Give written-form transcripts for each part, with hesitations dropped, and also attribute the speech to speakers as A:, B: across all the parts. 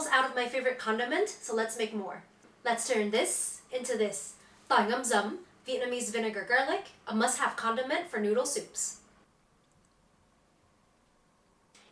A: almost out of my favorite condiment, so let's make more. Let's turn this into this. Tỏi Ngâm Giấm, Vietnamese vinegar garlic, a must-have condiment for noodle soups.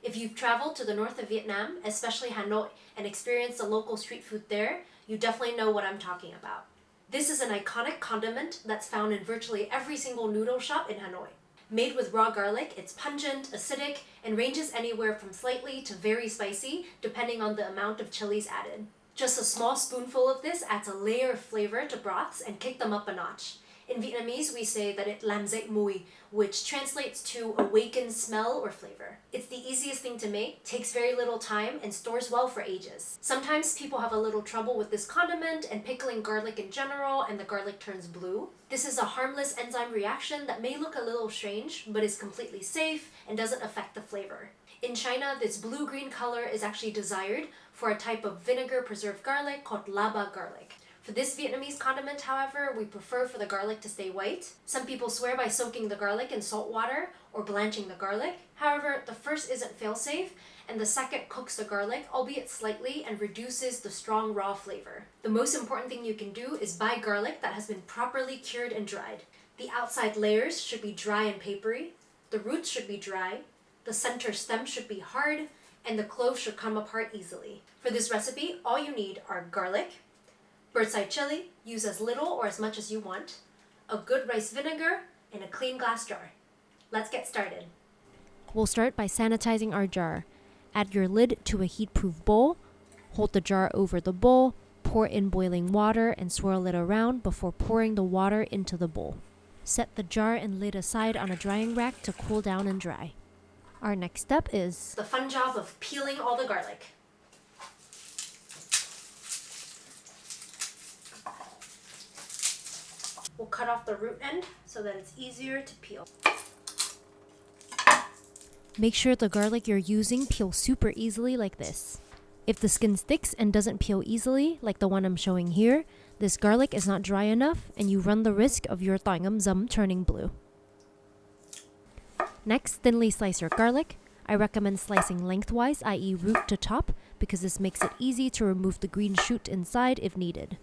A: If you've traveled to the north of Vietnam, especially Hanoi, and experienced the local street food there, you definitely know what I'm talking about. This is an iconic condiment that's found in virtually every single noodle shop in Hanoi. Made with raw garlic, it's pungent, acidic, and ranges anywhere from slightly to very spicy, depending on the amount of chilies added. Just a small spoonful of this adds a layer of flavor to broths and kick them up a notch. In Vietnamese, we say that it làm dậy mùi, which translates to awaken smell or flavor. It's the easiest thing to make, takes very little time, and stores well for ages. Sometimes people have a little trouble with this condiment and pickling garlic in general, and the garlic turns blue. This is a harmless enzyme reaction that may look a little strange, but is completely safe and doesn't affect the flavor. In China, this blue-green color is actually desired for a type of vinegar preserved garlic called laba garlic. For this Vietnamese condiment, however, we prefer for the garlic to stay white. Some people swear by soaking the garlic in salt water or blanching the garlic. However, the first isn't fail-safe, and the second cooks the garlic, albeit slightly, and reduces the strong raw flavor. The most important thing you can do is buy garlic that has been properly cured and dried. The outside layers should be dry and papery, the roots should be dry, the center stem should be hard, and the cloves should come apart easily. For this recipe, all you need are garlic, bird's eye chili, use as little or as much as you want, a good rice vinegar, and a clean glass jar. Let's get started.
B: We'll start by sanitizing our jar. Add your lid to a heat-proof bowl, hold the jar over the bowl, pour in boiling water and swirl it around before pouring the water into the bowl. Set the jar and lid aside on a drying rack to cool down and dry. Our next step is
A: the fun job of peeling all the garlic. We'll cut off the root end so that it's easier to peel.
B: Make sure the garlic you're using peels super easily like this. If the skin sticks and doesn't peel easily, like the one I'm showing here, this garlic is not dry enough and you run the risk of your Tỏi Ngâm Giấm turning blue. Next, thinly slice your garlic. I recommend slicing lengthwise, i.e. root to top, because this makes it easy to remove the green shoot inside if needed.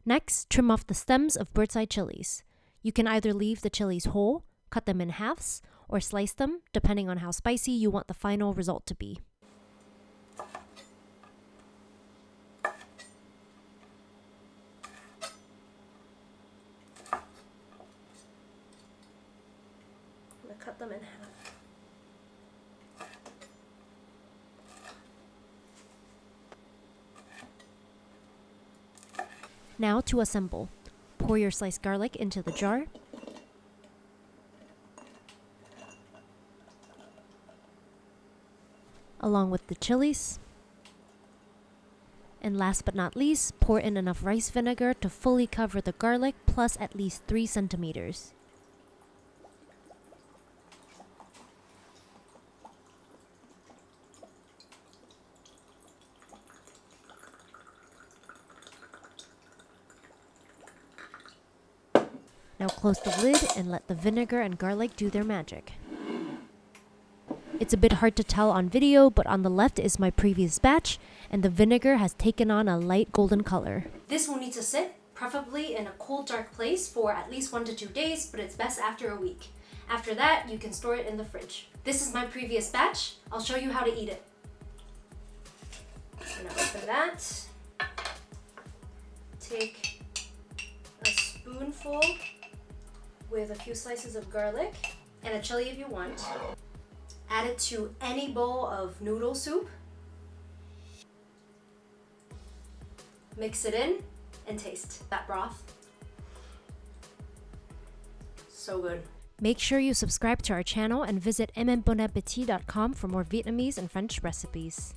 B: Next, trim off the stems of bird's eye chilies. You can either leave the chilies whole, cut them in halves, or slice them, depending on how spicy you want the final result to be.
A: I'm going to cut them in half.
B: Now to assemble. Pour your sliced garlic into the jar. Along with the chilies. And last but not least, pour in enough rice vinegar to fully cover the garlic plus at least 3 centimeters. Now close the lid and let the vinegar and garlic do their magic. It's a bit hard to tell on video, but on the left is my previous batch, and the vinegar has taken on a light golden color.
A: This will need to sit, preferably in a cool, dark place for at least 1 to 2 days, but it's best after a week. After that, you can store it in the fridge. This is my previous batch. I'll show you how to eat it. I'm gonna open that. Take a spoonful with a few slices of garlic and a chili if you want. Add it to any bowl of noodle soup. Mix it in and taste that broth. So good.
B: Make sure you subscribe to our channel and visit mmbonapetit.com for more Vietnamese and French recipes.